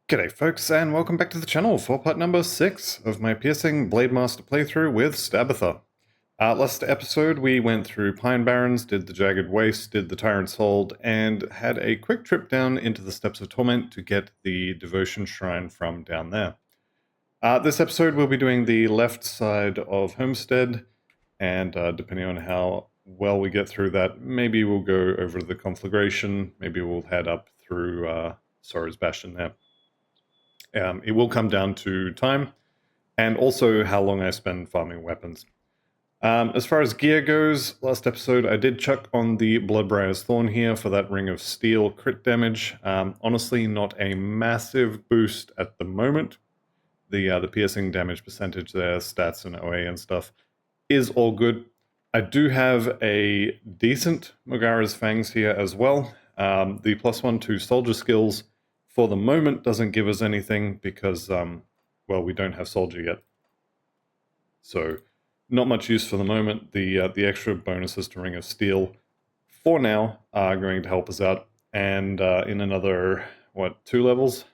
G'day folks, and welcome back to the channel for part number 6 of my piercing Blademaster playthrough with Stabitha. Last episode we went through Pine Barrens, did the Jagged Waste, did the Tyrant's Hold, and had a quick trip down into the Steppes of Torment to get the Devotion Shrine from down there. This episode we'll be doing the left side of Homestead, and depending on how well we get through that, maybe we'll go over to the Conflagration, maybe we'll head up through Sorrow's Bastion there. It will come down to time, and also how long I spend farming weapons. As far as gear goes, last episode I did chuck on the Bloodbrier's Thorn here for that Ring of Steel crit damage. Honestly, not a massive boost at the moment. The piercing damage percentage there, stats and OA and stuff, is all good. I do have a decent Mogara's Fangs here as well. The +1 to soldier skills for the moment doesn't give us anything because, well, we don't have soldier yet. So, not much use for the moment. The extra bonuses to Ring of Steel, for now, are going to help us out. And in another, 2 levels?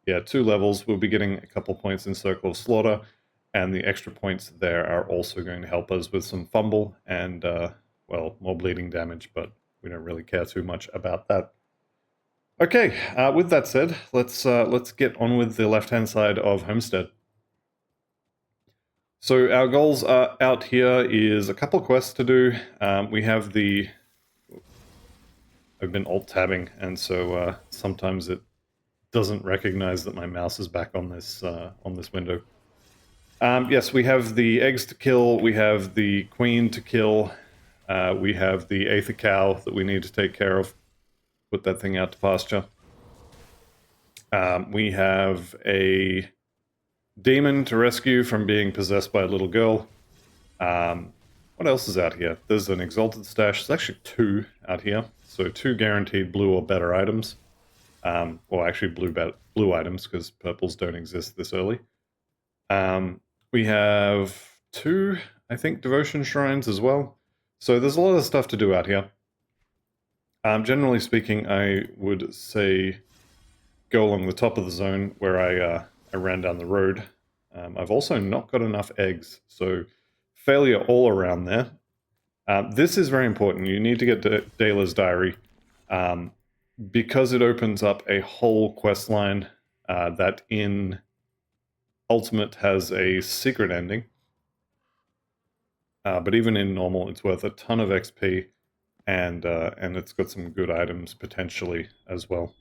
Yeah, 2 levels, we'll be getting a couple points in Circle of Slaughter, and the extra points there are also going to help us with some fumble and, well, more bleeding damage, but we don't really care too much about that. Okay, with that said, let's get on with the left-hand side of Homestead. So our goals out here is a couple quests to do. We have the... I've been alt-tabbing, and so sometimes it doesn't recognize that my mouse is back on this window. Yes, we have the eggs to kill, we have the queen to kill, we have the Aether cow that we need to take care of. Put that thing out to pasture. We have a demon to rescue from being possessed by a little girl. What else is out here? There's an exalted stash. There's actually 2 out here. So 2 guaranteed blue or better items. Well, actually blue items, because purples don't exist this early. We have 2, I think, devotion shrines as well. So there's a lot of stuff to do out here. Generally speaking, I would say go along the top of the zone where I ran down the road. I've also not got enough eggs, so failure all around there. This is very important. You need to get Dayla's Diary because it opens up a whole quest line that in Ultimate has a secret ending. But even in normal, it's worth a ton of XP. And it's got some good items potentially as well.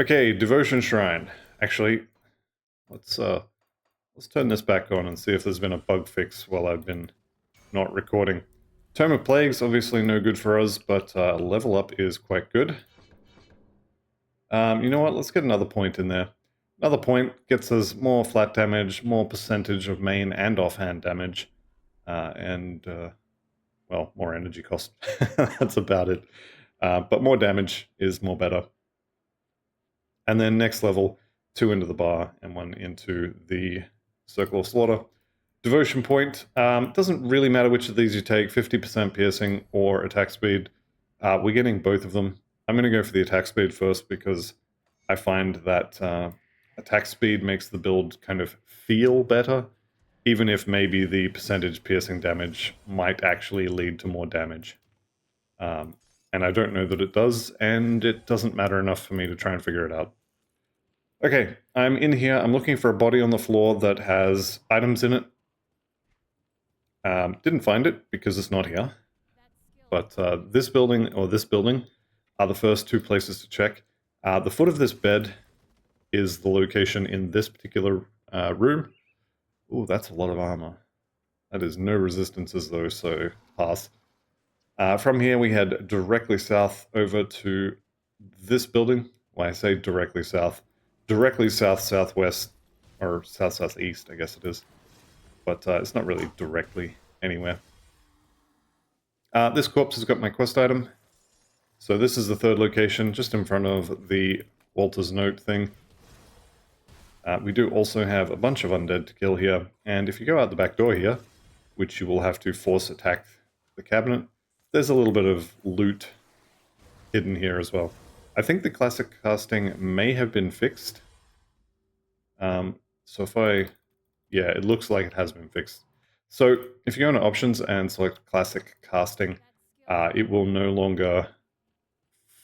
Okay, Devotion Shrine. Actually, let's turn this back on and see if there's been a bug fix while I've been not recording. Tome of Plagues, obviously no good for us, but level up is quite good. You know what, let's get another point in there. Another point gets us more flat damage, more percentage of main and offhand damage, well, more energy cost. That's about it. But more damage is more better. And then next level, 2 into the bar and 1 into the Circle of Slaughter. Devotion point. Doesn't really matter which of these you take, 50% piercing or attack speed. We're getting both of them. I'm going to go for the attack speed first because I find that attack speed makes the build kind of feel better, even if maybe the percentage piercing damage might actually lead to more damage. And I don't know that it does, and it doesn't matter enough for me to try and figure it out. Okay, I'm in here. I'm looking for a body on the floor that has items in it. Didn't find it because it's not here. But this building or this building are the first 2 places to check. The foot of this bed is the location in this particular room. Ooh, that's a lot of armor. That is no resistances though, so pass. From here we head directly south over to this building. Well, I say directly south. Directly south-southwest, or south-southeast, I guess it is. But it's not really directly anywhere. This corpse has got my quest item. So this is the 3rd location, just in front of the Walter's Note thing. We do also have a bunch of undead to kill here, and if you go out the back door here, which you will have to force attack the cabinet, there's a little bit of loot hidden here as well. I think the classic casting may have been fixed, So if I... Yeah, it looks like it has been fixed. So if you go into options and select classic casting, it will no longer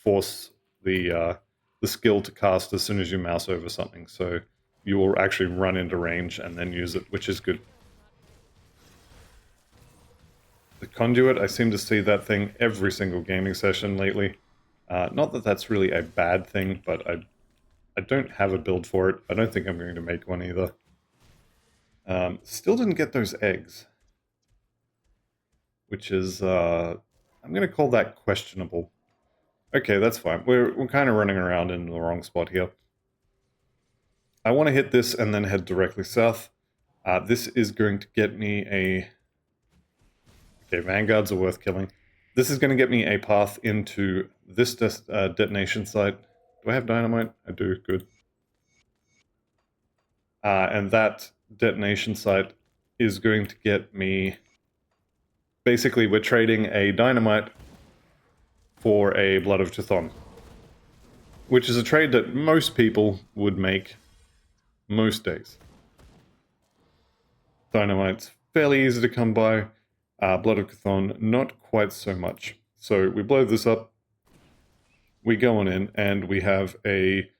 force the skill to cast as soon as you mouse over something. So you will actually run into range and then use it, which is good. The conduit, I seem to see that thing every single gaming session lately. Not that that's really a bad thing, but I don't have a build for it. I don't think I'm going to make one either. Still didn't get those eggs, which is, I'm going to call that questionable. Okay, that's fine. We're kind of running around in the wrong spot here. I want to hit this and then head directly south. This is going to get me a... Okay, vanguards are worth killing. This is going to get me a path into this detonation site. Do I have dynamite? I do, good. And that detonation site is going to get me... Basically, we're trading a dynamite for a Blood of Chthon, which is a trade that most people would make most days. Dynamite's fairly easy to come by. Blood of Chthon, not quite so much. So we blow this up, we go on in, and we have a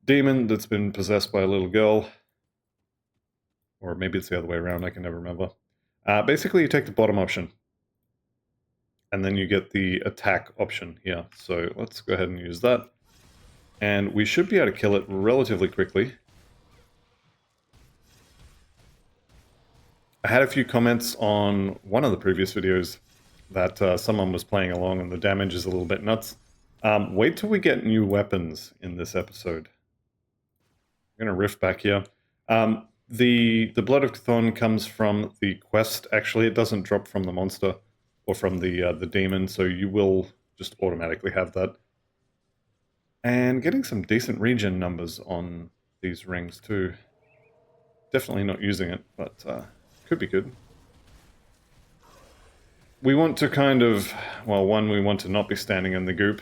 demon that's been possessed by a little girl. Or maybe it's the other way around, I can never remember. Basically, you take the bottom option, and then you get the attack option here. So let's go ahead and use that. And we should be able to kill it relatively quickly. I had a few comments on one of the previous videos that someone was playing along and the damage is a little bit nuts. Wait till we get new weapons in this episode. I'm going to riff back here. The Blood of Chthon comes from the quest. Actually, it doesn't drop from the monster or from the demon, so you will just automatically have that. And getting some decent regen numbers on these rings too. Definitely not using it, but could be good. We want to kind of, well, one, we want to not be standing in the goop.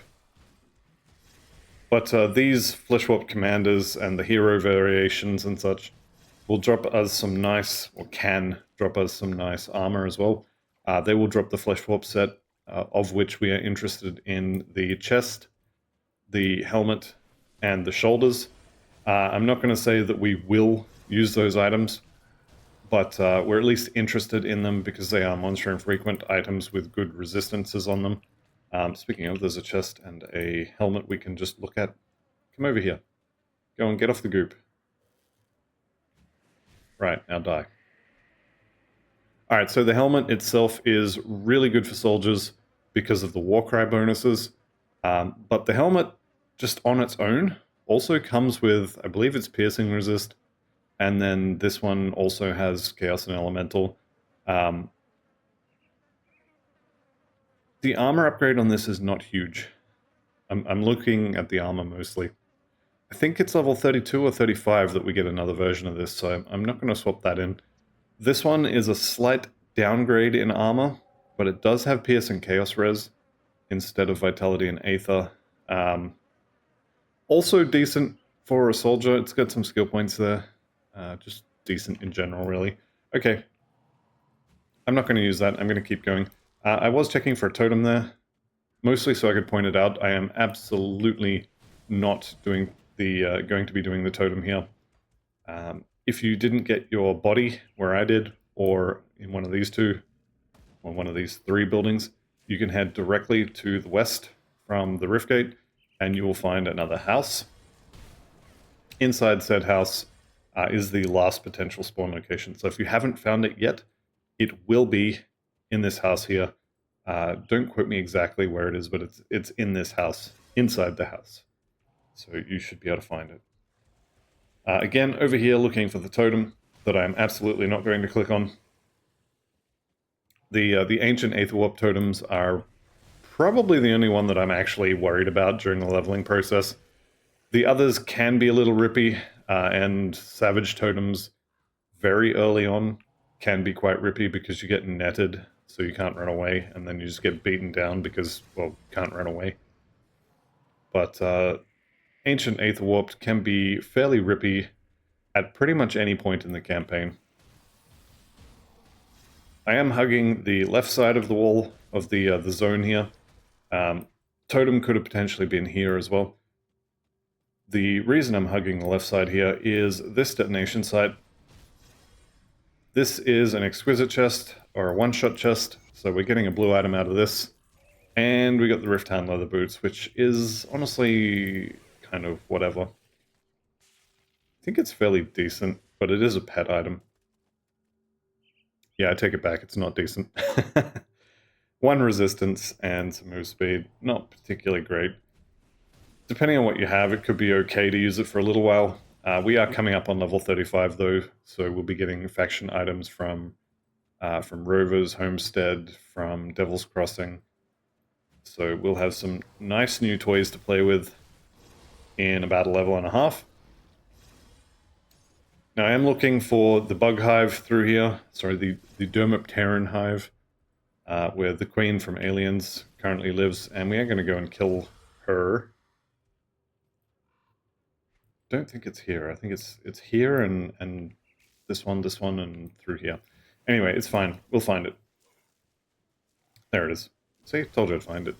But these Flesh Warp commanders and the hero variations and such will drop us some nice, or can drop us some nice armor as well. They will drop the Flesh Warp set, of which we are interested in the chest, the helmet, and the shoulders. I'm not going to say that we will use those items, but we're at least interested in them because they are monster infrequent items with good resistances on them. Speaking of, there's a chest and a helmet we can just look at. Come over here. Go and get off the goop. Right, now die. Alright, so the helmet itself is really good for soldiers because of the Warcry bonuses, but the helmet, just on its own, also comes with, I believe it's piercing resist, and then this one also has Chaos and Elemental. The armor upgrade on this is not huge. I'm looking at the armor mostly. I think it's level 32 or 35 that we get another version of this, so I'm not going to swap that in. This one is a slight downgrade in armor, but it does have Pierce and Chaos Res instead of Vitality and Aether. Also decent for a soldier. It's got some skill points there. Just decent in general, really. Okay. I'm not going to use that. I'm going to keep going. I was checking for a totem there, mostly so I could point it out. I am absolutely not doing the going to be doing the totem here. If you didn't get your body where I did, or in one of these two, or one of these three buildings, you can head directly to the west from the Rift Gate, and you will find another house. Inside said house is the last potential spawn location. So if you haven't found it yet, it will be in this house here. Don't quote me exactly where it is, but it's in this house, inside the house. So you should be able to find it. Again, over here looking for the totem that I'm absolutely not going to click on. The ancient Aether Warp totems are probably the only one that I'm actually worried about during the leveling process. The others can be a little rippy, and Savage totems very early on can be quite rippy because you get netted, so you can't run away, and then you just get beaten down because, well, you can't run away. But Ancient Aether Warped can be fairly rippy at pretty much any point in the campaign. I am hugging the left side of the wall of the zone here. Totem could have potentially been here as well. The reason I'm hugging the left side here is this detonation site. This is an exquisite chest, or a one-shot chest, so we're getting a blue item out of this. And we got the Rift Hand leather boots, which is honestly kind of whatever. I think it's fairly decent, but it is a pet item. Yeah, I take it back, it's not decent. 1 resistance and some move speed, not particularly great. Depending on what you have, it could be okay to use it for a little while. We are coming up on level 35 though, so we'll be getting faction items from Rovers, Homestead, from Devil's Crossing. So we'll have some nice new toys to play with in about a level and a half. Now I am looking for the bug hive through here, sorry, the Dermopteran hive, where the queen from Aliens currently lives, and we are going to go and kill her. Don't think it's here. I think it's here and this one, and through here. Anyway, it's fine. We'll find it. There it is. See, told you I'd find it.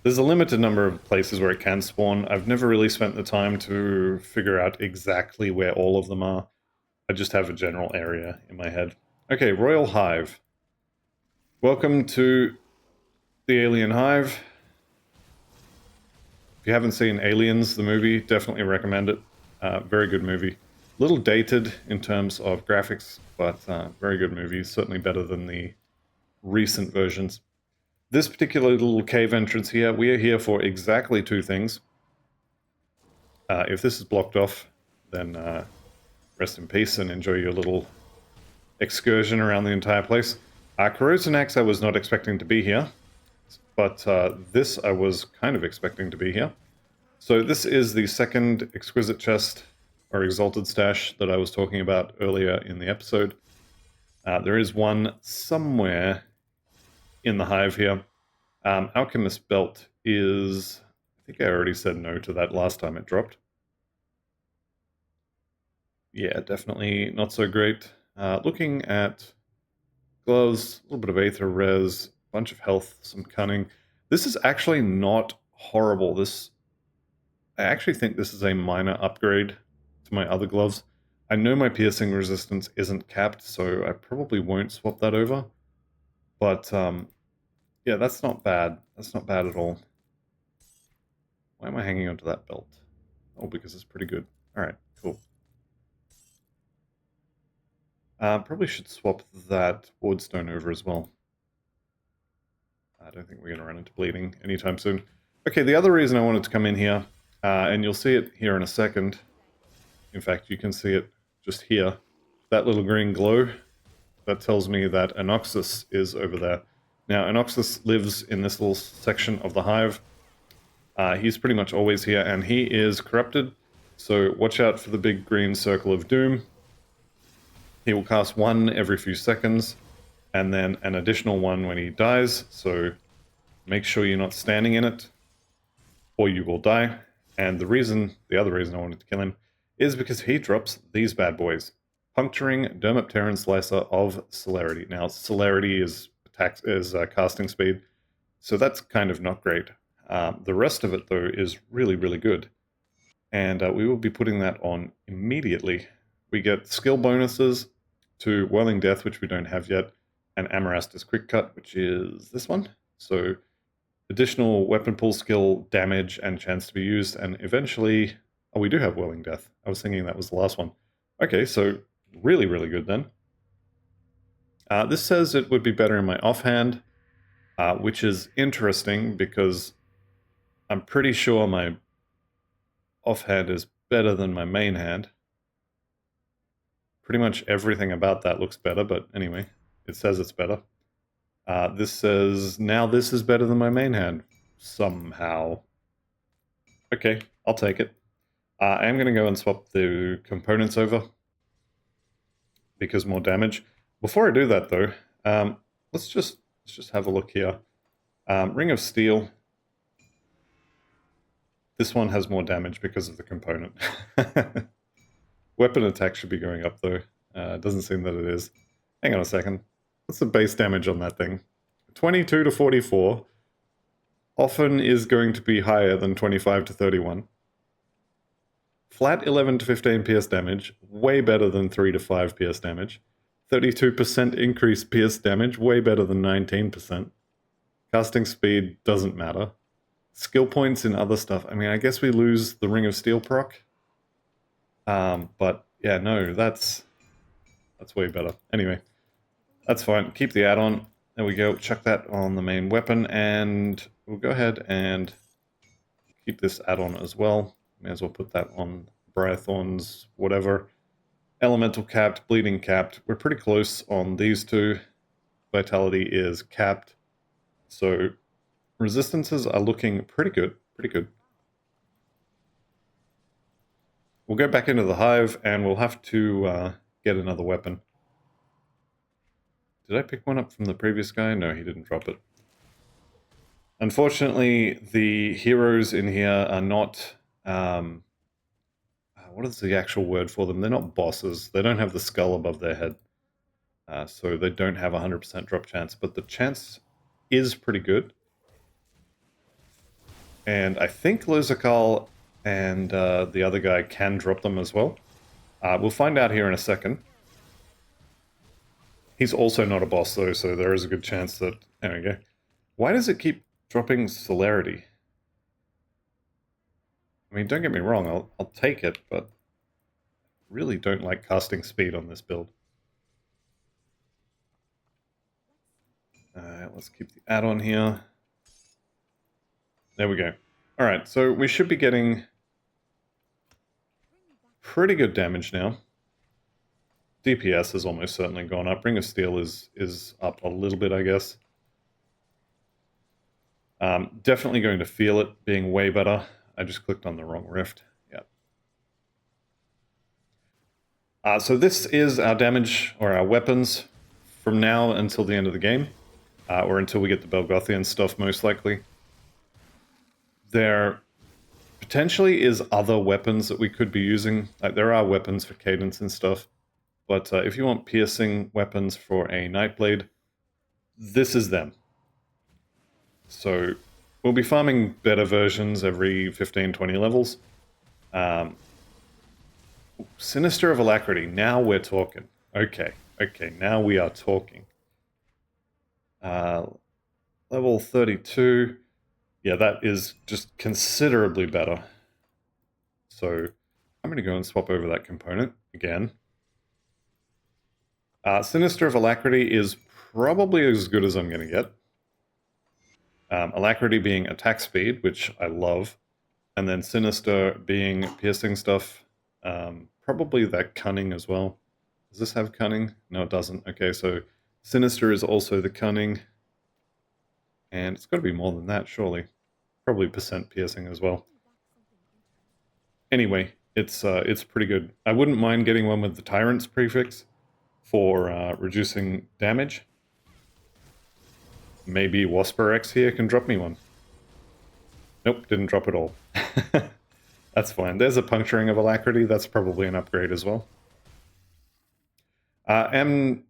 There's a limited number of places where it can spawn. I've never really spent the time to figure out exactly where all of them are. I just have a general area in my head. Okay, Royal Hive. Welcome to the Alien Hive. If you haven't seen Aliens, the movie, definitely recommend it. Very good movie. A little dated in terms of graphics, but very good movie. Certainly better than the recent versions. This particular little cave entrance here, we are here for exactly 2 things. If this is blocked off, then rest in peace and enjoy your little excursion around the entire place. Corrosion Axe I was not expecting to be here, but this I was kind of expecting to be here. So this is the second exquisite chest, or exalted stash, that I was talking about earlier in the episode. There is one somewhere in the hive here. Alchemist belt is... I think I already said no to that last time it dropped. Yeah, definitely not so great. Looking at gloves, a little bit of Aether res, bunch of health, some cunning. This is actually not horrible. I actually think this is a minor upgrade to my other gloves. I know my piercing resistance isn't capped, so I probably won't swap that over. But, yeah, that's not bad. That's not bad at all. Why am I hanging onto that belt? Oh, because it's pretty good. Alright, cool. Probably should swap that Wardstone over as well. I don't think we're going to run into bleeding anytime soon. Okay, the other reason I wanted to come in here, and you'll see it here in a second. In fact, you can see it just here. That little green glow, that tells me that Anoxus is over there. Now, Anoxus lives in this little section of the hive. He's pretty much always here, and he is corrupted. So watch out for the big green circle of doom. He will cast 1 every few seconds, and then an additional 1 when he dies. So make sure you're not standing in it, or you will die. And the other reason I wanted to kill him, is because he drops these bad boys. Puncturing Dermopteran Slicer of Celerity. Now, Celerity is casting speed, so that's kind of not great. The rest of it, though, is really, really good. And we will be putting that on immediately. We get skill bonuses to Whirling Death, which we don't have yet, and Amarastus Quick Cut, which is this one. So additional weapon pull skill, damage, and chance to be used, and eventually... Oh, we do have Whirling Death. I was thinking that was the last one. Okay, so really, really good then. This says it would be better in my offhand, which is interesting because I'm pretty sure my offhand is better than my main hand. Pretty much everything about that looks better, but anyway, it says it's better. This says, now this is better than my main hand. Somehow. Okay, I'll take it. I am going to go and swap the components over, because more damage. Before I do that, though, let's just have a look here. Ring of Steel. This one has more damage because of the component. weapon attack should be going up though. It doesn't seem that it is. Hang on a second. What's the base damage on that thing? 22 to 44 often is going to be higher than 25 to 31. Flat 11 to 15 PS damage, way better than 3 to 5 PS damage. 32% increased PS damage, way better than 19%. Casting speed doesn't matter. Skill points in other stuff. I mean, I guess we lose the Ring of Steel proc. But yeah, no, that's way better. Anyway, that's fine. Keep the add-on. There we go. Chuck that on the main weapon, and we'll go ahead and keep this add-on as well. May as well put that on Briarthorn's whatever. Elemental capped, bleeding capped. We're pretty close on these two. Vitality is capped. So resistances are looking pretty good. Pretty good. We'll go back into the Hive, and we'll have to get another weapon. Did I pick one up from the previous guy? No, he didn't drop it. Unfortunately, the heroes in here are not... what is the actual word for them? They're not bosses. They don't have the skull above their head. So they don't have a 100% drop chance. But the chance is pretty good. And I think Lozakal and the other guy can drop them as well. We'll find out here in a second. He's also not a boss though, so there is a good chance that... There we go. Why does it keep dropping celerity? I mean, don't get me wrong, I'll take it, but really don't like casting speed on this build. Let's keep the add-on here. There we go. Alright, so we should be getting pretty good damage now. DPS has almost certainly gone up. Ring of Steel is up a little bit, I guess. Definitely going to feel it being way better. I just clicked on the wrong rift. Yeah. So this is our damage, or our weapons, from now until the end of the game. Or until we get the Belgothian stuff, most likely. There potentially is other weapons that we could be using. Like, there are weapons for cadence and stuff. But if you want piercing weapons for a Nightblade, this is them. So we'll be farming better versions every 15-20 levels. Sinister of Alacrity, now we're talking. Okay, now we are talking. Level 32. Yeah, that is just considerably better. So I'm going to go and swap over that component again. Sinister of Alacrity is probably as good as I'm going to get. Alacrity being attack speed, which I love. And then Sinister being piercing stuff. Probably that cunning as well. Does this have cunning? No, it doesn't. Okay, so Sinister is also the cunning. And it's got to be more than that, surely. Probably percent piercing as well. Anyway, it's pretty good. I wouldn't mind getting one with the Tyrant's prefix for reducing damage. Maybe Wasper X here can drop me one. Nope, didn't drop at all. That's fine. There's a Puncturing of Alacrity. That's probably an upgrade as well. I'm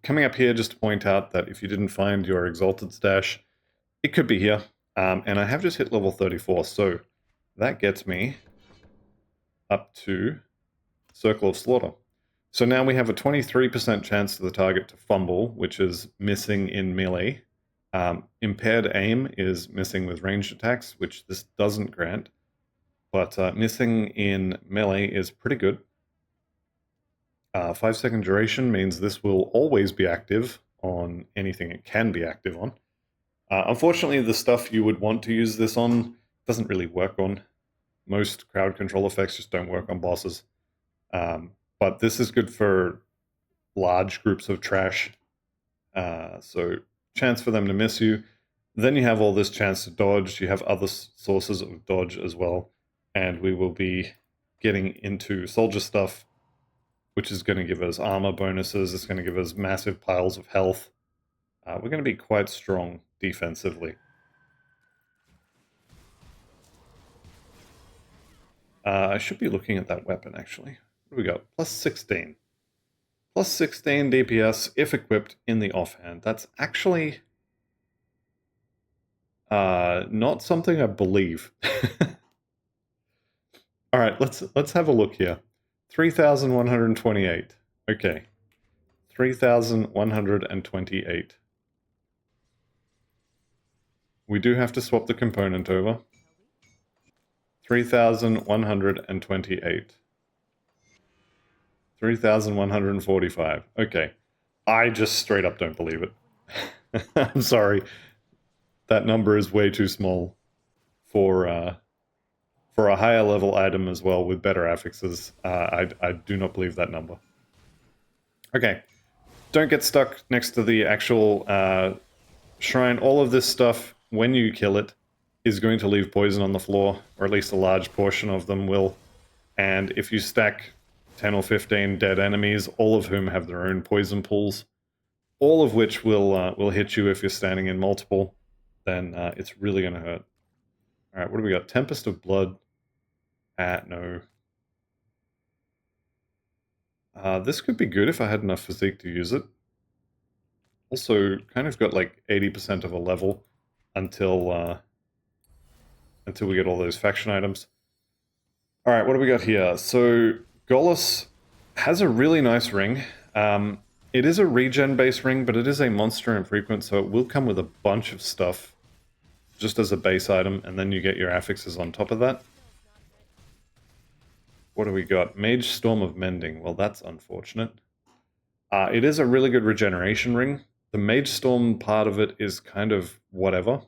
coming up here just to point out that if you didn't find your Exalted stash, it could be here. And I have just hit level 34, so that gets me up to Circle of Slaughter. So now we have a 23% chance of the target to fumble, which is missing in melee. Impaired aim is missing with ranged attacks, which this doesn't grant. But missing in melee is pretty good. 5-second duration means this will always be active on anything it can be active on. Unfortunately, the stuff you would want to use this on doesn't really work on. Most crowd control effects just don't work on bosses. But this is good for large groups of trash. So chance for them to miss you. Then you have all this chance to dodge. You have other sources of dodge as well. And we will be getting into soldier stuff, which is going to give us armor bonuses. It's going to give us massive piles of health. We're going to be quite strong defensively. I should be looking at that weapon, actually. What do we got? Plus 16. Plus 16 DPS if equipped in the offhand. That's actually not something I believe. All right, let's have a look here. 3,128. Okay. 3,128. We do have to swap the component over. 3,128. 3,145. Okay. I just straight up don't believe it. I'm sorry. That number is way too small for a higher level item as well with better affixes. I do not believe that number. Okay. Don't get stuck next to the actual shrine. All of this stuff, when you kill it, is going to leave poison on the floor, or at least a large portion of them will. And if you stack 10 or 15 dead enemies, all of whom have their own poison pools, all of which will hit you if you're standing in multiple, then it's really going to hurt. All right, what do we got? Tempest of Blood. No. This could be good if I had enough physique to use it. Also, kind of got like 80% of a level until we get all those faction items. All right, what do we got here? So Gollus has a really nice ring. It is a regen-based ring, but it is a monster infrequent, so it will come with a bunch of stuff just as a base item, and then you get your affixes on top of that. What do we got? Mage Storm of Mending. Well, that's unfortunate. It is a really good regeneration ring. The Mage Storm part of it is kind of whatever.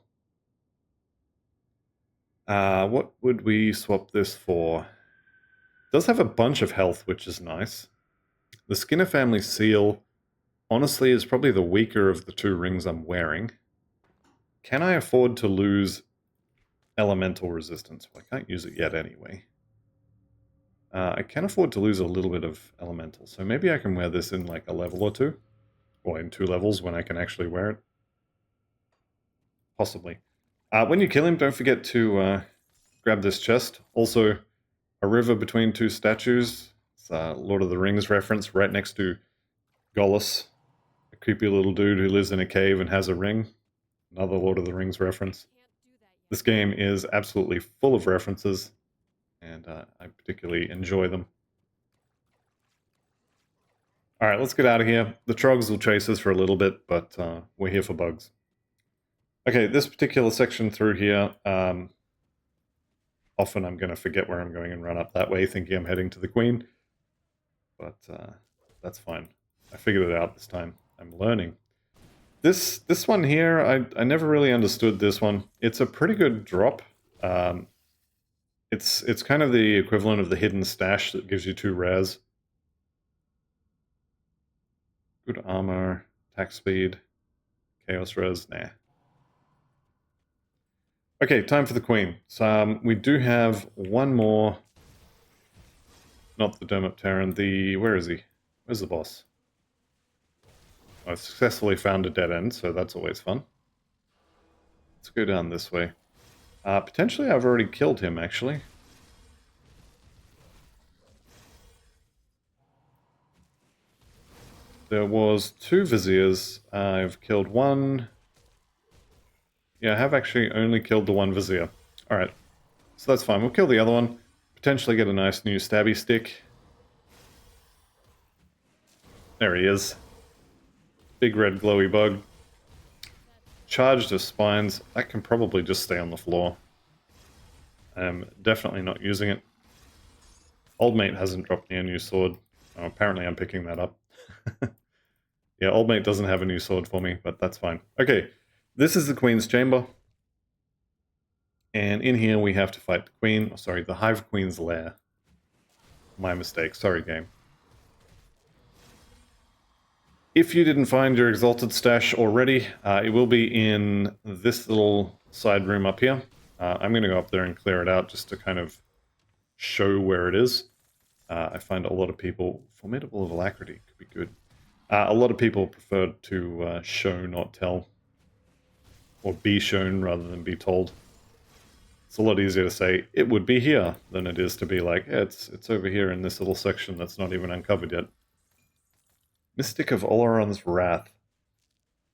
What would we swap this for? It does have a bunch of health, which is nice. The Skinner Family Seal, honestly, is probably the weaker of the two rings I'm wearing. Can I afford to lose elemental resistance? Well, I can't use it yet anyway. I can afford to lose a little bit of elemental, so maybe I can wear this in like a level or two. Or in 2 levels when I can actually wear it. Possibly. When you kill him, don't forget to grab this chest. Also, a river between 2 statues. It's a Lord of the Rings reference right next to Gollus, a creepy little dude who lives in a cave and has a ring. Another Lord of the Rings reference. This game is absolutely full of references, and I particularly enjoy them. Alright, let's get out of here. The trogs will chase us for a little bit, but we're here for bugs. Okay, this particular section through here, often I'm going to forget where I'm going and run up that way, thinking I'm heading to the Queen. But that's fine. I figured it out this time. I'm learning. This one here, I never really understood this one. It's a pretty good drop. It's kind of the equivalent of the hidden stash that gives you 2 rares. Good armor, attack speed, chaos res, nah. Okay, time for the Queen. So we do have one more, not the Dermopteran, where is he? Where's the boss? I've successfully found a dead end, so that's always fun. Let's go down this way. Potentially I've already killed him, actually. There was 2 Viziers. I've killed one. Yeah, I have actually only killed the 1 Vizier. Alright, so that's fine. We'll kill the other one. Potentially get a nice new stabby stick. There he is. Big red glowy bug. Charged of spines. That can probably just stay on the floor. I'm definitely not using it. Old mate hasn't dropped me a new sword. Oh, apparently I'm picking that up. Yeah, old mate doesn't have a new sword for me, but that's fine. Okay, this is the Queen's Chamber. And in here we have to fight the Queen. Oh, sorry, the Hive Queen's lair. My mistake. Sorry, game. If you didn't find your Exalted Stash already, it will be in this little side room up here. I'm going to go up there and clear it out just to kind of show where it is. I find a lot of people... Formidable of Alacrity could be good. A lot of people prefer to show, not tell. Or be shown rather than be told. It's a lot easier to say, it would be here, than it is to be like, yeah, it's over here in this little section that's not even uncovered yet. Mystic of Oleron's Wrath.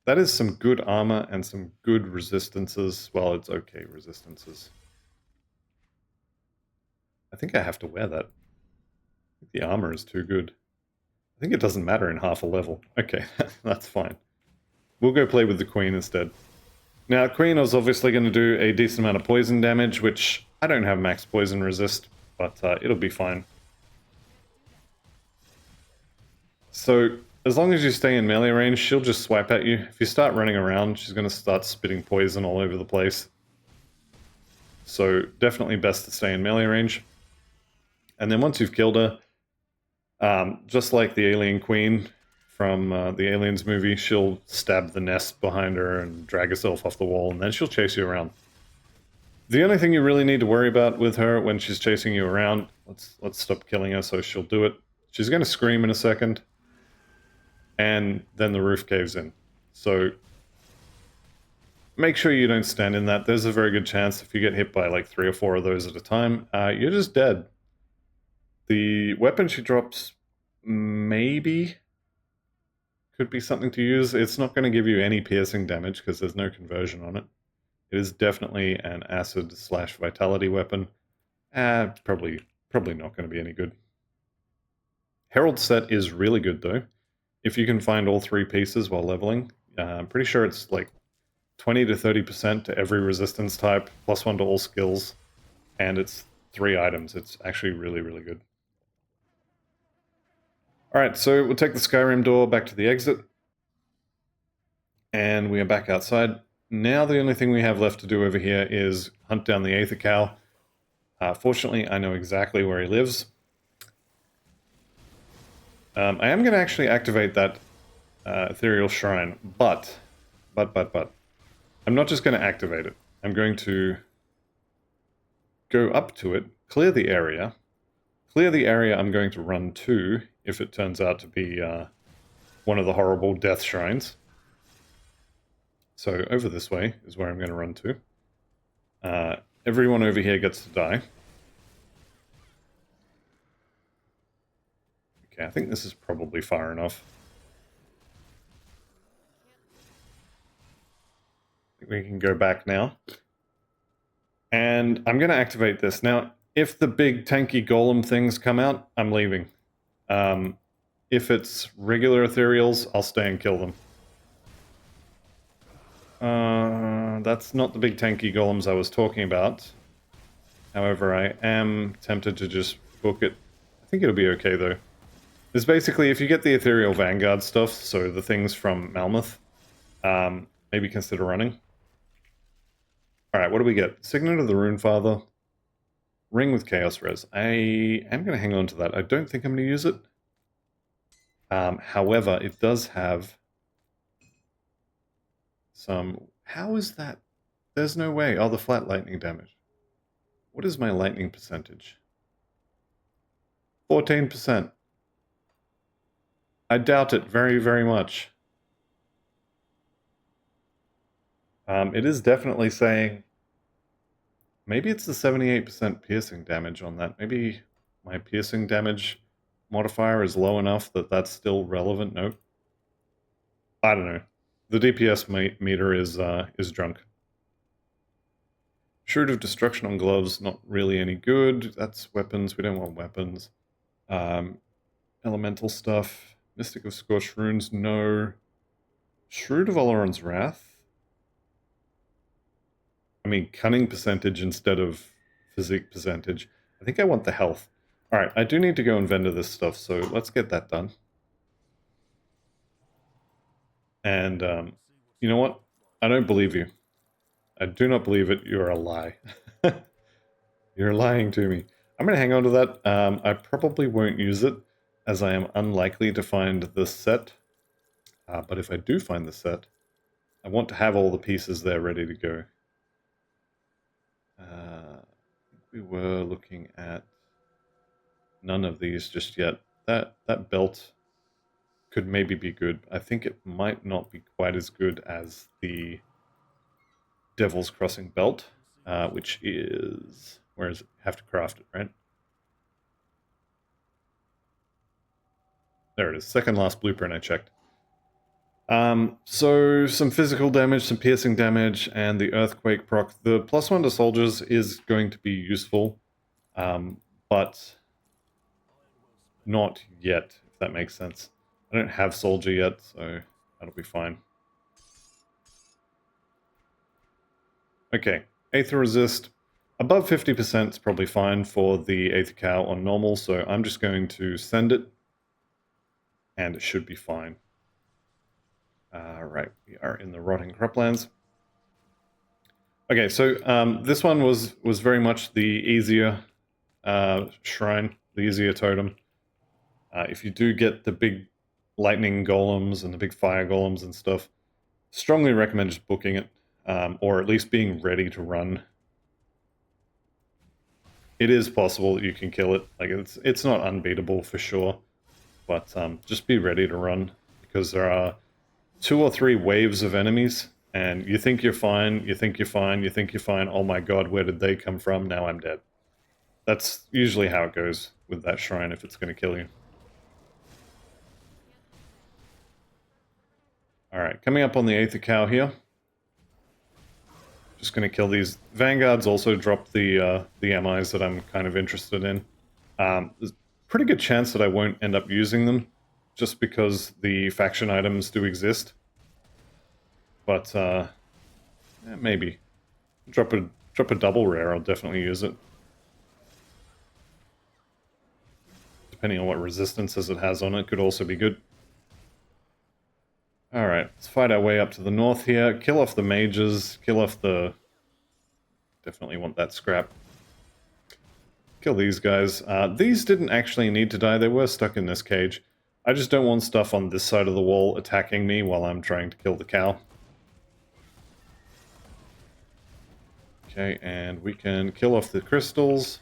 That is some good armor and some good resistances. Well, it's okay resistances. I think I have to wear that. The armor is too good. I think it doesn't matter in half a level. Okay, that's fine. We'll go play with the Queen instead. Now, Queen is obviously going to do a decent amount of poison damage, which I don't have max poison resist, but it'll be fine. So, as long as you stay in melee range, she'll just swipe at you. If you start running around, she's going to start spitting poison all over the place. So, definitely best to stay in melee range. And then once you've killed her, just like the Alien Queen from the Aliens movie, she'll stab the nest behind her and drag herself off the wall, and then she'll chase you around. The only thing you really need to worry about with her when she's chasing you around, let's stop killing her so she'll do it. She's going to scream in a second, and then the roof caves in. So make sure you don't stand in that. There's a very good chance if you get hit by like 3 or 4 of those at a time, you're just dead. The weapon she drops maybe could be something to use. It's not going to give you any piercing damage because there's no conversion on it. It is definitely an acid/vitality weapon. Probably not going to be any good. Herald set is really good though. If you can find all 3 pieces while leveling, I'm pretty sure it's like 20 to 30% to every resistance type, +1 to all skills, and it's 3 items. It's actually really, really good. Alright, so we'll take the Skyrim door back to the exit. And we are back outside. Now the only thing we have left to do over here is hunt down the Aether Cow. Fortunately, I know exactly where he lives. I am going to actually activate that Ethereal Shrine, but, I'm not just going to activate it. I'm going to go up to it, clear the area. Clear the area I'm going to run to, if it turns out to be one of the horrible death shrines. So over this way is where I'm going to run to. Everyone over here gets to die. Okay, I think this is probably far enough. I think we can go back now. And I'm going to activate this. Now, if the big tanky golem things come out, I'm leaving. If it's regular ethereals, I'll stay and kill them. That's not the big tanky golems I was talking about. However, I am tempted to just book it. I think it'll be okay, though. It's basically, if you get the Ethereal Vanguard stuff, so the things from Malmoth, maybe consider running. Alright, what do we get? Signet of the Runefather. Ring with Chaos Res. I am going to hang on to that. I don't think I'm going to use it. However, it does have some... How is that? There's no way. Oh, the flat lightning damage. What is my lightning percentage? 14%. I doubt it very, very much. It is definitely saying... Maybe it's the 78% piercing damage on that. Maybe my piercing damage modifier is low enough that that's still relevant. Nope. I don't know. The DPS meter is drunk. Shroud of Destruction on gloves, not really any good. That's weapons. We don't want weapons. Elemental stuff. Mystic of Scorched Runes, no. Shroud of Oleron's Wrath. I mean, cunning percentage instead of physique percentage. I think I want the health. Alright, I do need to go and vendor this stuff, so let's get that done. And, you know what? I don't believe you. I do not believe it. You're a lie. You're lying to me. I'm going to hang on to that. I probably won't use it, as I am unlikely to find this set. But if I do find the set, I want to have all the pieces there ready to go. We were looking at none of these just yet. That belt could maybe be good. I think it might not be quite as good as the Devil's Crossing belt. which is... Where is it? Have to craft it, right? There it is. Second last blueprint I checked. So some physical damage, some piercing damage, and the earthquake proc. The +1 to soldiers is going to be useful, but not yet, if that makes sense. I don't have soldier yet, so that'll be fine. Okay, Aether resist. Above 50% is probably fine for the Aether Cow on normal, so I'm just going to send it, and it should be fine. Right, we are in the Rotting Croplands. Okay, so this one was very much the easier shrine, the easier totem. If you do get the big lightning golems and the big fire golems and stuff, strongly recommend just booking it, or at least being ready to run. It is possible that you can kill it. Like it's not unbeatable for sure, but just be ready to run, because there are 2 or 3 waves of enemies, and you think you're fine, you think you're fine, you think you're fine, oh my god, where did they come from? Now I'm dead. That's usually how it goes with that shrine if it's going to kill you. Alright, coming up on the Aether Cow here. Just going to kill these. Vanguards also drop the MIs that I'm kind of interested in. There's a pretty good chance that I won't end up using them, just because the faction items do exist. But, yeah, maybe. Drop a double rare, I'll definitely use it. Depending on what resistances it has on it, could also be good. Alright, let's fight our way up to the north here. Kill off the mages, kill off the... Definitely want that scrap. Kill these guys. These didn't actually need to die, they were stuck in this cage. I just don't want stuff on this side of the wall attacking me while I'm trying to kill the cow. Okay, and we can kill off the crystals.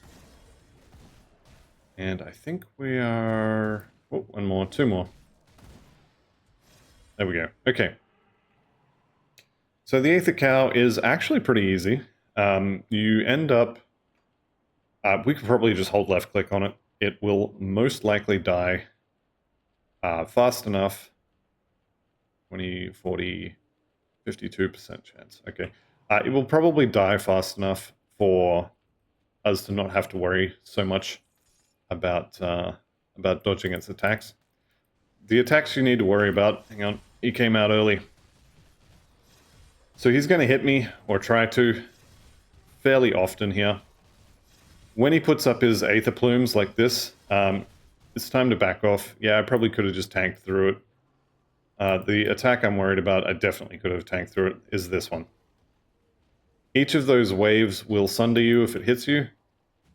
And I think we are... Oh, one more, 2 more. There we go. Okay. So the Aether Cow is actually pretty easy. You end up... we could probably just hold left click on it. It will most likely die fast enough. 20, 40, 52% chance. Okay. It will probably die fast enough for us to not have to worry so much about dodging its attacks. The attacks you need to worry about... Hang on. He came out early. So he's going to hit me, or try to, fairly often here. When he puts up his Aether Plumes like this, it's time to back off. Yeah, I probably could have just tanked through it. The attack I'm worried about, I definitely could have tanked through it, is this one. Each of those waves will sunder you if it hits you,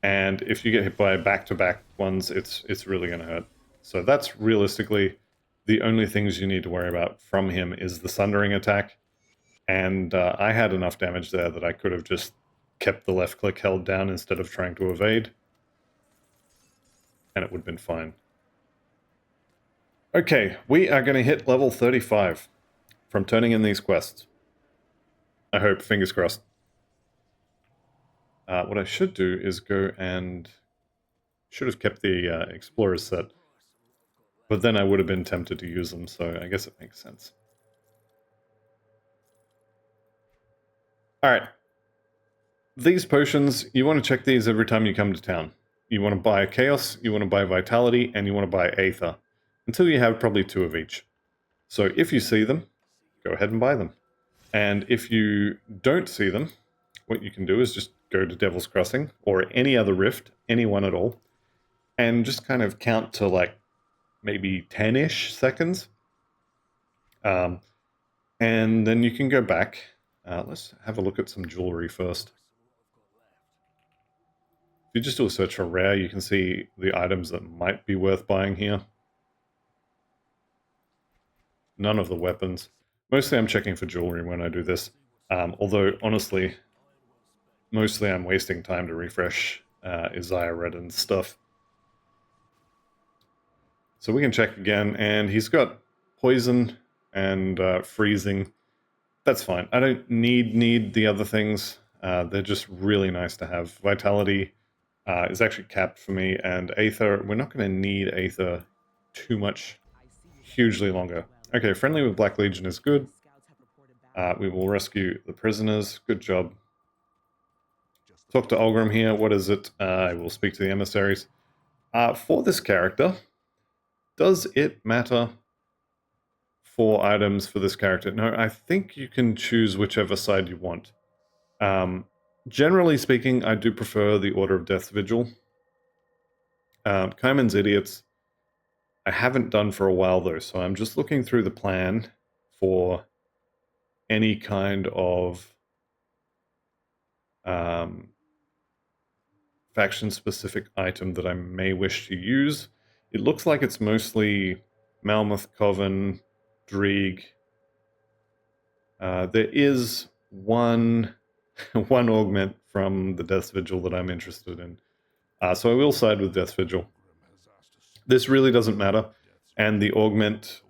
and if you get hit by back-to-back ones, it's really going to hurt. So that's realistically the only things you need to worry about from him is the sundering attack. And I had enough damage there that I could have just kept the left click held down instead of trying to evade. And it would have been fine. Okay, we are going to hit level 35 from turning in these quests. I hope, fingers crossed. What I should do is go and... Should have kept the Explorers set. But then I would have been tempted to use them, so I guess it makes sense. Alright. These potions, you want to check these every time you come to town. You want to buy Chaos, you want to buy Vitality, and you want to buy Aether. Until you have probably 2 of each. So if you see them, go ahead and buy them. And if you don't see them, what you can do is just go to Devil's Crossing, or any other rift, any one at all, and just kind of count to like maybe 10-ish seconds. And then you can go back. Let's have a look at some jewelry first. If you just do a search for rare, you can see the items that might be worth buying here. None of the weapons. Mostly I'm checking for jewelry when I do this. Although, honestly, mostly I'm wasting time to refresh Isaiah Redden's stuff. So we can check again, and he's got poison and freezing. That's fine. I don't need the other things. They're just really nice to have. Vitality is actually capped for me, and Aether, we're not going to need Aether too much, hugely longer. Okay, friendly with Black Legion is good. We will rescue the prisoners. Good job. Talk to Olgrim here. What is it? I will speak to the emissaries. For this character, does it matter for items for this character? No, I think you can choose whichever side you want. Generally speaking, I do prefer the Order of Death's Vigil. Kaiman's Idiots, I haven't done for a while though, so I'm just looking through the plan for any kind of faction-specific item that I may wish to use. It looks like it's mostly Malmoth, Coven, Dreeg. There is one augment from the Death's Vigil that I'm interested in. So I will side with Death's Vigil. This really doesn't matter. And the augment...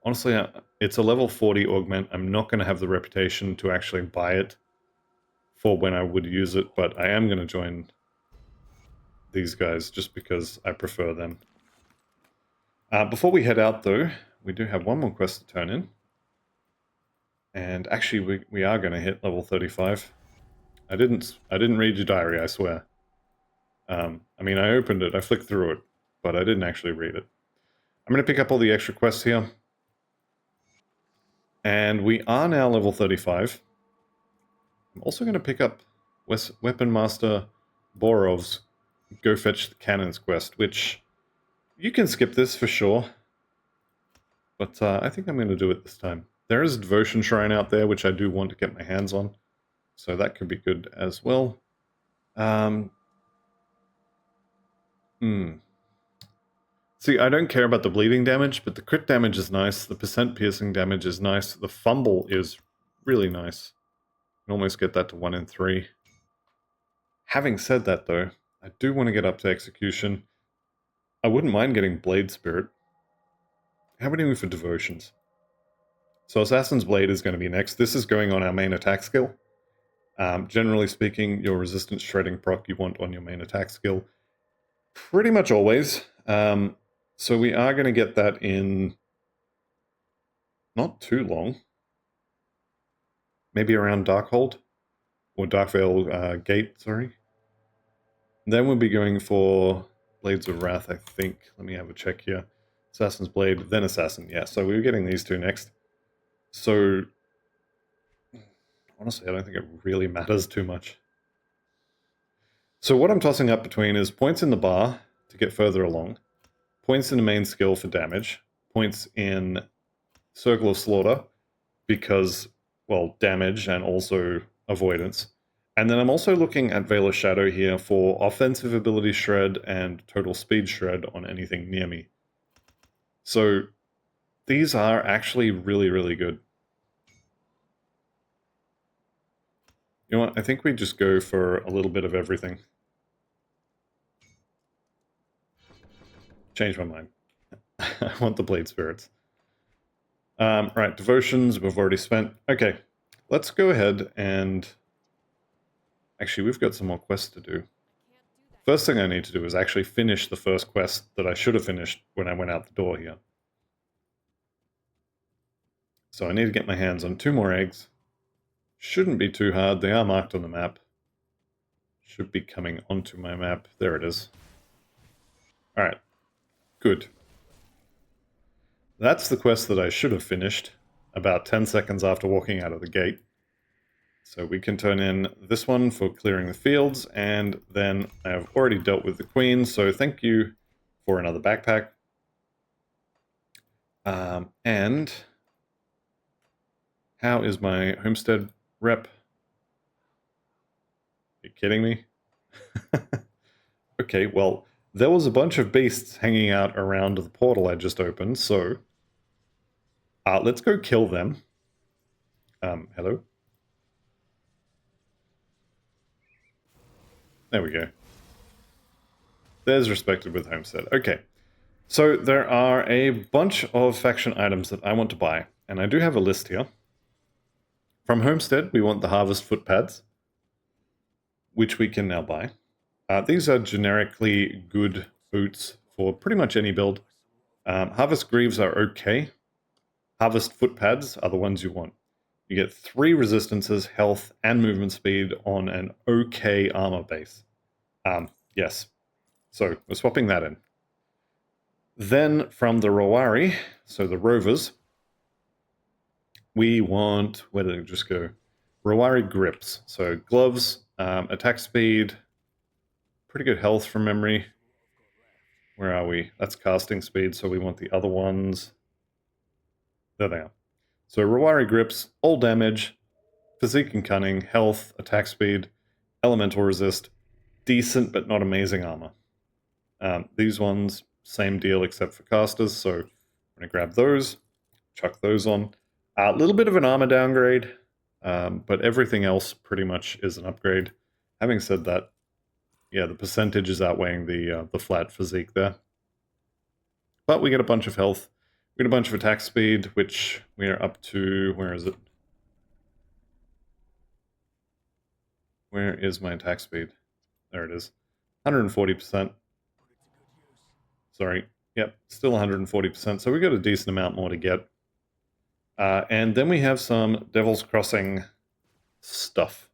Honestly, it's a level 40 augment. I'm not going to have the reputation to actually buy it for when I would use it, but I am going to join these guys just because I prefer them. Before we head out, though, we do have one more quest to turn in. And actually, we are going to hit level 35. I didn't read your diary, I swear. I mean, I opened it, I flicked through it, but I didn't actually read it. I'm going to pick up all the extra quests here. And we are now level 35. I'm also going to pick up Weapon Master Borov's Go Fetch the Cannons quest, which you can skip this for sure. But I think I'm going to do it this time. There is a Devotion Shrine out there, which I do want to get my hands on. So that could be good as well. See, I don't care about the bleeding damage, but the crit damage is nice. The percent piercing damage is nice. The fumble is really nice. You can almost get that to 1 in 3. Having said that, though, I do want to get up to Execution. I wouldn't mind getting Blade Spirit. How are we doing for Devotions? So Assassin's Blade is going to be next. This is going on our main attack skill. Generally speaking, your resistance shredding proc you want on your main attack skill. Pretty much always. So we are going to get that in not too long. Maybe around Darkhold. Or Darkvale Gate, sorry. Then we'll be going for Blades of Wrath, I think. Let me have a check here. Assassin's Blade, then Assassin. Yeah, so we're getting these two next. So, honestly, I don't think it really matters too much. So what I'm tossing up between is points in the bar to get further along, points in the main skill for damage, points in Circle of Slaughter because, well, damage and also avoidance. And then I'm also looking at Veil of Shadow here for offensive ability shred and total speed shred on anything near me. So these are actually really, really good. You know what? I think we just go for a little bit of everything. Change my mind. I want the Blade Spirits. Right, Devotions we've already spent. Okay, let's go ahead and... Actually, we've got some more quests to do. First thing I need to do is actually finish the first quest that I should have finished when I went out the door here. So I need to get my hands on 2 more eggs. Shouldn't be too hard. They are marked on the map. Should be coming onto my map. There it is. Alright. Good. That's the quest that I should have finished about 10 seconds after walking out of the gate. So we can turn in this one for clearing the fields, and then I've already dealt with the queen, so thank you for another backpack. And how is my Homestead rep? Are you kidding me? Okay, well, there was a bunch of beasts hanging out around the portal I just opened, so let's go kill them. Hello? There we go. There's respected with Homestead. Okay, so there are a bunch of faction items that I want to buy, and I do have a list here. From Homestead, we want the Harvest foot pads, which we can now buy. These are generically good boots for pretty much any build. Harvest Greaves are okay. Harvest foot pads are the ones you want. You get 3 resistances, health, and movement speed on an okay armor base. Yes. So we're swapping that in. Then from the Rawari, so the Rovers, we want, where did it just go? Rawari grips. So gloves, attack speed, pretty good health from memory. Where are we? That's casting speed, so we want the other ones. There they are. So Rawari grips, all damage, physique and cunning, health, attack speed, elemental resist, decent but not amazing armor. These ones, same deal except for casters, so I'm going to grab those, chuck those on. A little bit of an armor downgrade, but everything else pretty much is an upgrade. Having said that, yeah, the percentage is outweighing the flat physique there. But we get a bunch of health. We get a bunch of attack speed, which we are up to... Where is it? Where is my attack speed? There it is. 140%. Sorry. Yep, still 140%. So we got a decent amount more to get. And then we have some Devil's Crossing stuff,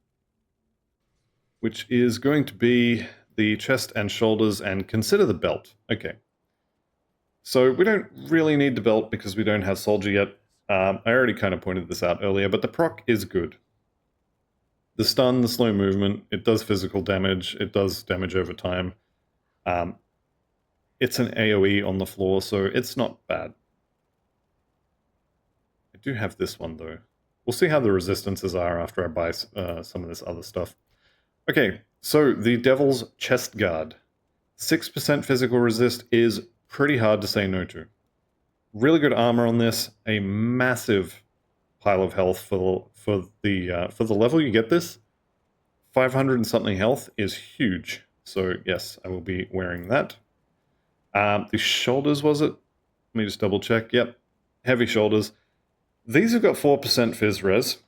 which is going to be the chest and shoulders, and consider the belt. Okay. So we don't really need the belt because we don't have soldier yet. I already kind of pointed this out earlier, but the proc is good. The stun, the slow movement, it does physical damage, it does damage over time. It's an AoE on the floor, so it's not bad. I do have this one though. We'll see how the resistances are after I buy some of this other stuff. Okay, so the Devil's Chest Guard. 6% physical resist is pretty hard to say no to. Really good armor on this, a massive pile of health for the level you get this. 500 and something health is huge. So yes, I will be wearing that. The shoulders, was it? Let me just double check. Yep, heavy shoulders. These have got 4% phys res.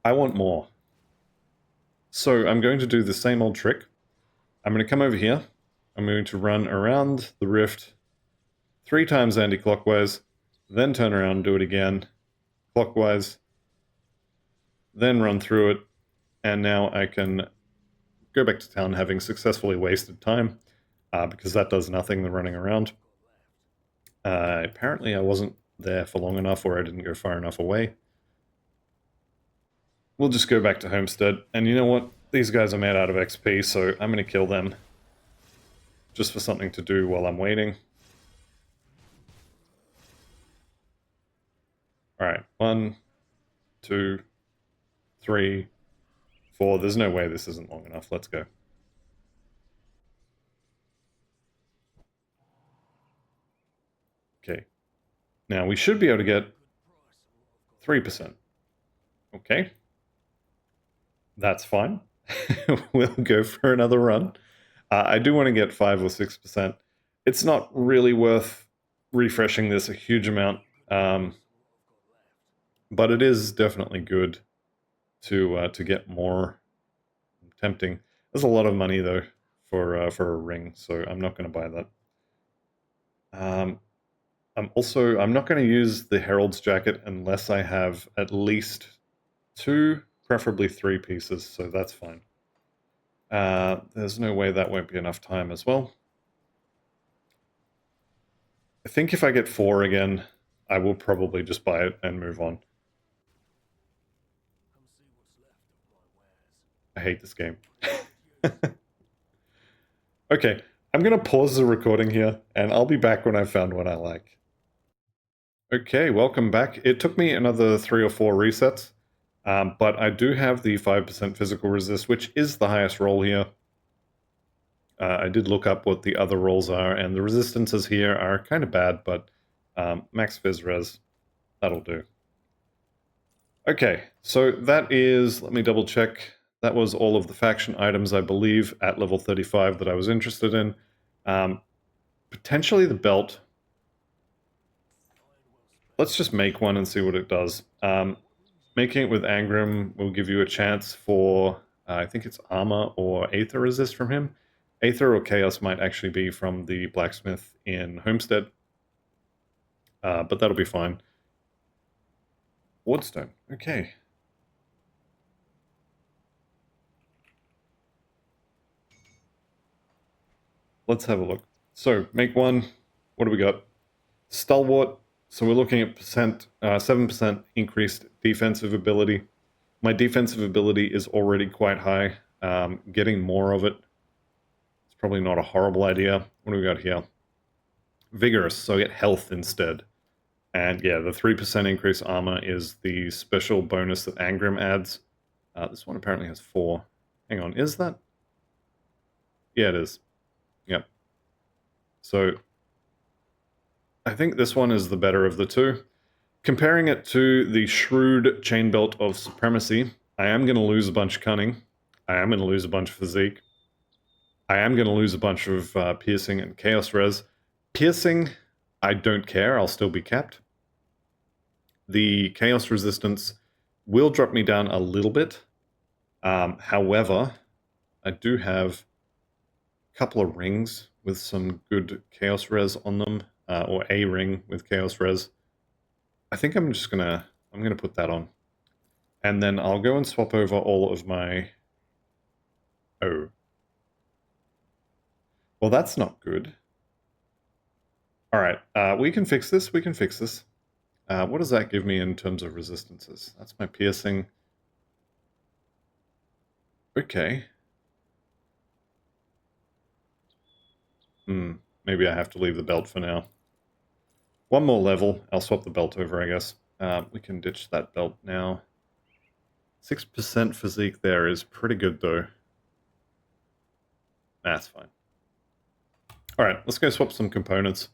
I want more. So I'm going to do the same old trick. I'm going to come over here. I'm going to run around the rift 3 times anti-clockwise, then turn around and do it again clockwise, then run through it, and now I can go back to town having successfully wasted time, because that does nothing, the running around. Apparently I wasn't there for long enough, or I didn't go far enough away. We'll just go back to Homestead, and you know what? These guys are made out of XP, so I'm going to kill them just for something to do while I'm waiting. Alright, 1, 2, 3, 4. There's no way this isn't long enough. Let's go. Okay. Now we should be able to get 3%. Okay. That's fine. We'll go for another run. I do want to get 5 or 6%. It's not really worth refreshing this a huge amount, but it is definitely good to get more. Tempting. There's a lot of money though for a ring, so I'm not going to buy that. I'm not going to use the Herald's jacket unless I have at least 2, preferably 3 pieces, so that's fine. There's no way that won't be enough time as well. I think if I get 4 again, I will probably just buy it and move on. I hate this game. Okay, I'm going to pause the recording here, and I'll be back when I've found what I like. Okay, welcome back. It took me another 3 or 4 resets, but I do have the 5% physical resist, which is the highest roll here. I did look up what the other rolls are, and the resistances here are kind of bad, but max phys res, that'll do. Okay, so that is, let me double check, that was all of the faction items, I believe, at level 35 that I was interested in. Potentially the belt. Let's just make one and see what it does. making it with Angram will give you a chance for, I think it's armor or Aether resist from him. Aether or Chaos might actually be from the blacksmith in Homestead, but that'll be fine. Woodstone, okay. Let's have a look. So, make one. What do we got? Stalwart. So we're looking at 7% increased defensive ability. My defensive ability is already quite high. Getting more of it is probably not a horrible idea. What do we got here? Vigorous, so I get health instead. And yeah, the 3% increase armor is the special bonus that Angram adds. This one apparently has 4. Hang on, is that? Yeah, it is. Yep. So I think this one is the better of the two. Comparing it to the Shrewd Chain Belt of Supremacy, I am going to lose a bunch of Cunning. I am going to lose a bunch of Physique. I am going to lose a bunch of Piercing and Chaos Res. Piercing, I don't care. I'll still be capped. The Chaos Resistance will drop me down a little bit. However, I do have a couple of rings with some good Chaos Res on them, or a ring with Chaos Res. I think I'm gonna put that on. And then I'll go and swap over all of my... Oh. Well, that's not good. Alright, we can fix this, What does that give me in terms of resistances? That's my piercing. Okay. Maybe I have to leave the belt for now. One more level, I'll swap the belt over, I guess. We can ditch that belt now. 6% physique there is pretty good, though. That's fine. Alright, let's go swap some components.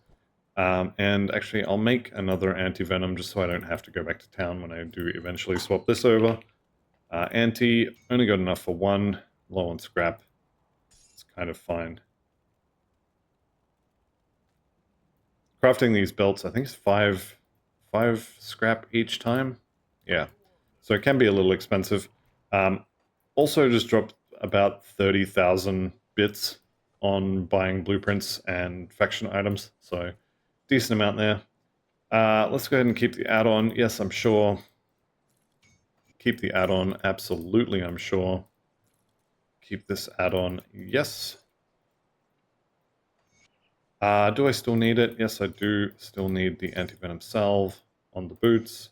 And actually, I'll make another anti-venom just so I don't have to go back to town when I do eventually swap this over. Anti, only got enough for 1, low on scrap. It's kind of fine. Crafting these belts, I think it's 5 scrap each time. Yeah, so it can be a little expensive. Also just dropped about 30,000 bits on buying blueprints and faction items, so decent amount there. Let's go ahead and keep the add-on. Yes, I'm sure. Keep the add-on, absolutely, I'm sure. Keep this add-on, yes. Do I still need it? Yes, I do still need the anti-venom salve on the boots.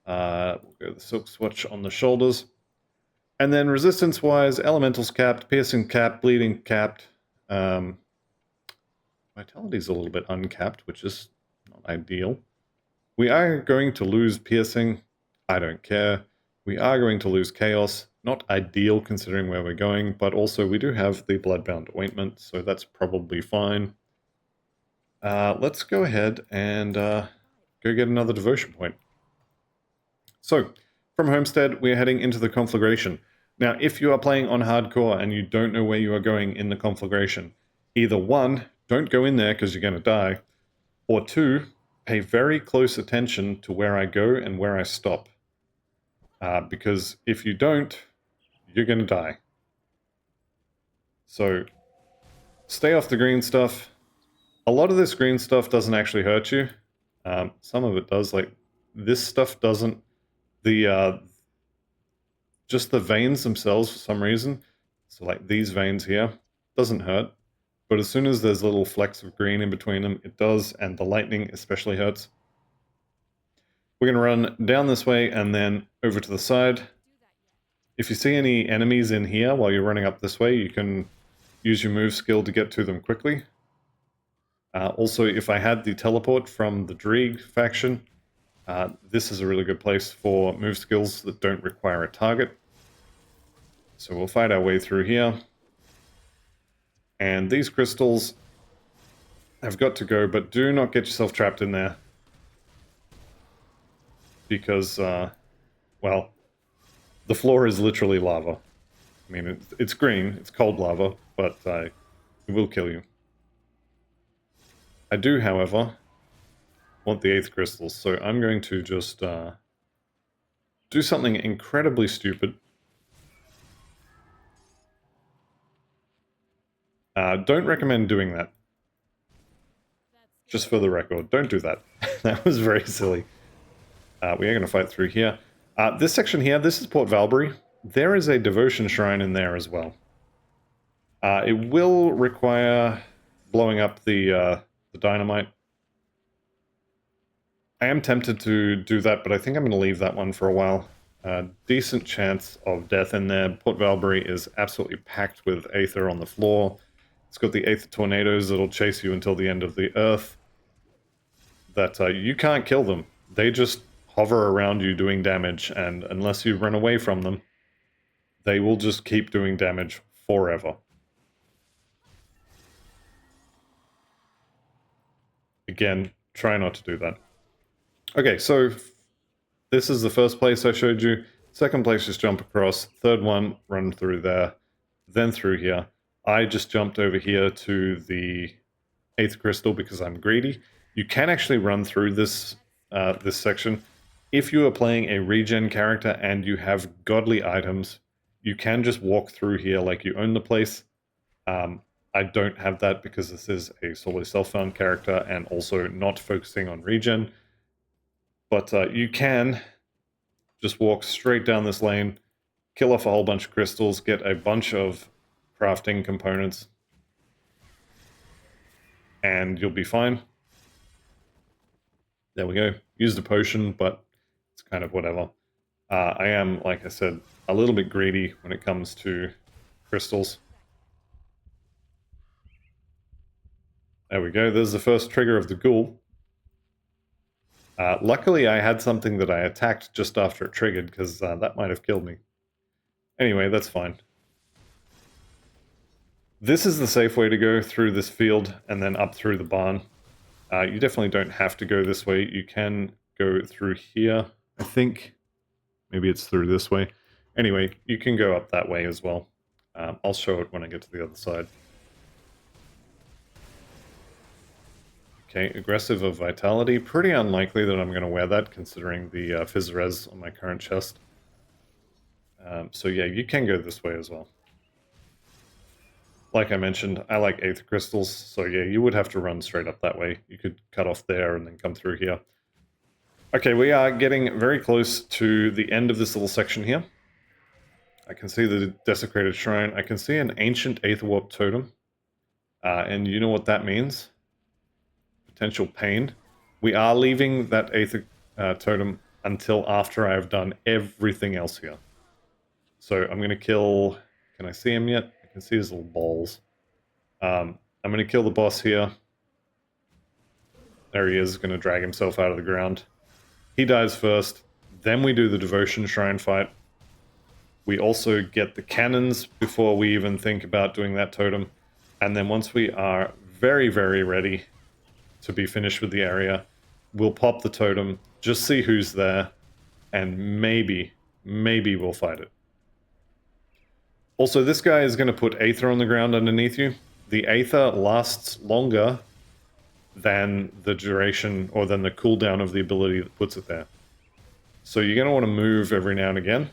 We'll go the silk switch on the shoulders. And then resistance-wise, elementals capped, piercing capped, bleeding capped. Vitality's a little bit uncapped, which is not ideal. We are going to lose piercing. I don't care. We are going to lose chaos. Not ideal considering where we're going, but also we do have the bloodbound ointment, so that's probably fine. Let's go ahead and go get another devotion point. So, from Homestead, we're heading into the Conflagration. Now, if you are playing on hardcore and you don't know where you are going in the Conflagration, either 1, don't go in there because you're going to die, or 2, pay very close attention to where I go and where I stop. Because if you don't, you're going to die. So, stay off the green stuff. A lot of this green stuff doesn't actually hurt you. Some of it does, like this stuff doesn't. Just the veins themselves for some reason, so like these veins here, doesn't hurt. But as soon as there's little flecks of green in between them, it does, and the lightning especially hurts. We're going to run down this way and then over to the side. If you see any enemies in here while you're running up this way, you can use your move skill to get to them quickly. Also, if I had the teleport from the Dreeg faction, this is a really good place for move skills that don't require a target. So we'll fight our way through here. And these crystals have got to go, but do not get yourself trapped in there. Because, well, the floor is literally lava. I mean, it's green, it's cold lava, but it will kill you. I do, however, want the 8th crystals, so I'm going to just do something incredibly stupid. Don't recommend doing that. Just for the record, don't do that. That was very silly. We are going to fight through here. This section here, this is Port Valbury. There is a devotion shrine in there as well. It will require blowing up the dynamite. I am tempted to do that, but I think I'm going to leave that one for a while. Decent chance of death in there. Port Valbury is absolutely packed with Aether on the floor. It's got the Aether tornadoes that'll chase you until the end of the earth. That you can't kill them. They just hover around you doing damage, and unless you run away from them, they will just keep doing damage forever. Again, try not to do that. Okay, so this is the first place I showed you. Second place, just jump across. Third one, run through there. Then through here. I just jumped over here to the 8th crystal because I'm greedy. You can actually run through this this section. If you are playing a regen character and you have godly items, you can just walk through here like you own the place. I don't have that because this is a solely self-found character and also not focusing on regen. But you can just walk straight down this lane, kill off a whole bunch of crystals, get a bunch of crafting components, and you'll be fine. There we go. Use the potion, but it's kind of whatever. I am, like I said, a little bit greedy when it comes to crystals. There we go. There's the first trigger of the ghoul. Luckily, I had something that I attacked just after it triggered, because that might have killed me. Anyway, that's fine. This is the safe way to go through this field and then up through the barn. You definitely don't have to go this way. You can go through here. I think maybe it's through this way. Anyway, you can go up that way as well. I'll show it when I get to the other side. Okay, aggressive of vitality. Pretty unlikely that I'm going to wear that considering the Fizz Res on my current chest. So yeah, you can go this way as well. Like I mentioned, I like Aether Crystals, so yeah, you would have to run straight up that way. You could cut off there and then come through here. Okay, we are getting very close to the end of this little section here. I can see the Desecrated Shrine. I can see an Ancient Aether Warp Totem. And you know what that means? Potential pain. We are leaving that Aether Totem until after I have done everything else here. So I'm going to kill... Can I see him yet? I can see his little balls. I'm going to kill the boss here. There he is, going to drag himself out of the ground. He dies first. Then we do the Devotion Shrine fight. We also get the cannons before we even think about doing that totem. And then once we are very, very ready to be finished with the area, we'll pop the totem, just see who's there, and maybe we'll fight it. Also, this guy is going to put Aether on the ground underneath you. The Aether lasts longer than the duration or than the cooldown of the ability that puts it there. So you're going to want to move every now and again.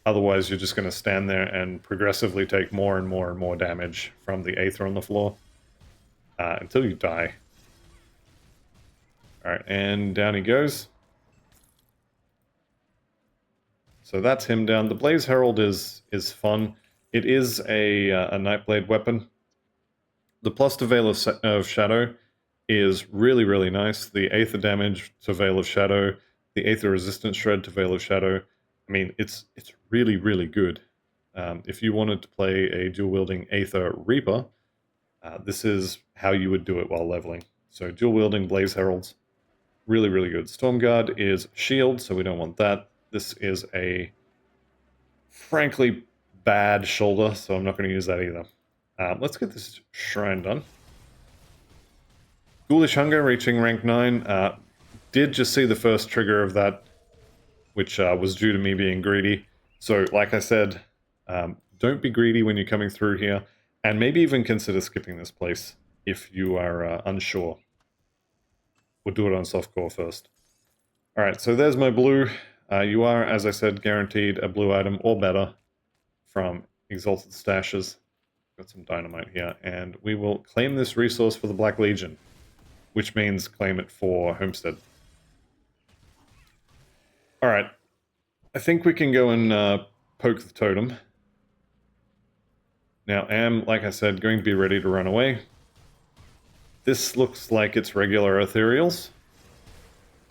Otherwise, you're just going to stand there and progressively take more and more and more damage from the Aether on the floor until you die. Alright, and down he goes. So that's him down. The Blaze Herald is fun. It is a Nightblade weapon. The plus to Veil of Shadow is really, really nice. The Aether damage to Veil of Shadow, the Aether resistance shred to Veil of Shadow. I mean, it's really, really good. If you wanted to play a dual-wielding Aether Reaper, this is how you would do it while leveling. So dual-wielding Blaze Heralds, really, really good. Stormguard is shield, so we don't want that. This is a, frankly, bad shoulder, so I'm not going to use that either. Let's get this shrine done. Ghoulish Hunger reaching rank 9. Did just see the first trigger of that, which was due to me being greedy. So, like I said, don't be greedy when you're coming through here, and maybe even consider skipping this place if you are unsure. We'll do it on softcore first. Alright, so there's my blue. You are, as I said, guaranteed a blue item or better from Exalted Stashes. Got some dynamite here, and we will claim this resource for the Black Legion, which means claim it for Homestead. Alright, I think we can go and poke the totem. Now, am, like I said, going to be ready to run away. This looks like it's regular Aetherials.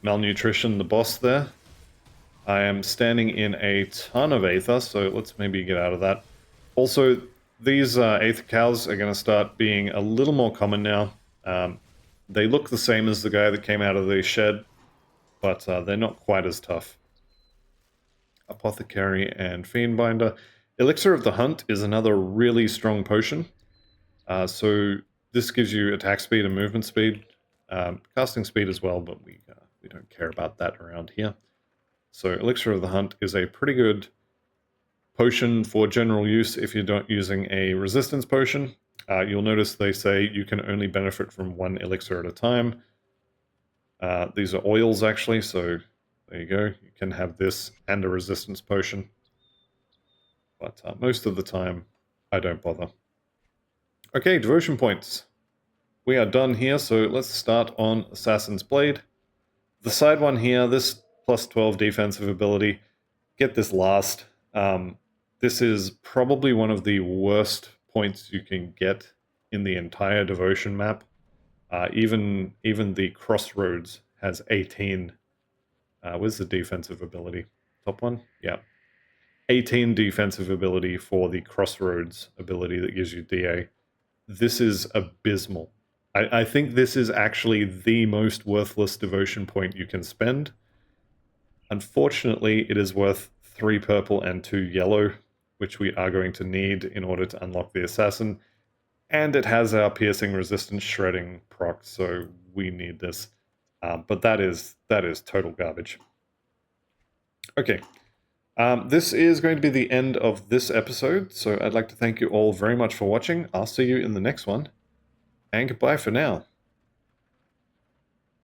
Malnutrition, the boss there. I am standing in a ton of Aether, so let's maybe get out of that. Also, these Aether cows are going to start being a little more common now. They look the same as the guy that came out of the shed, but they're not quite as tough. Apothecary and Fiendbinder. Elixir of the Hunt is another really strong potion. So this gives you attack speed and movement speed. Casting speed as well, but we don't care about that around here. So Elixir of the Hunt is a pretty good potion for general use if you're not using a resistance potion. You'll notice they say you can only benefit from one elixir at a time. These are oils actually, so there you go. You can have this and a resistance potion. But most of the time, I don't bother. Okay, devotion points. We are done here, so let's start on Assassin's Blade. The side one here, this plus 12 defensive ability, get this last. This is probably one of the worst points you can get in the entire devotion map. Even the Crossroads has 18. Where's the defensive ability? Top one? Yeah. 18 defensive ability for the Crossroads ability that gives you DA. This is abysmal. I think this is actually the most worthless devotion point you can spend. Unfortunately, it is worth 3 purple and 2 yellow, which we are going to need in order to unlock the Assassin. And it has our piercing resistance shredding proc, so we need this. But that is total garbage. Okay. This is going to be the end of this episode, so I'd like to thank you all very much for watching. I'll see you in the next one, and goodbye for now.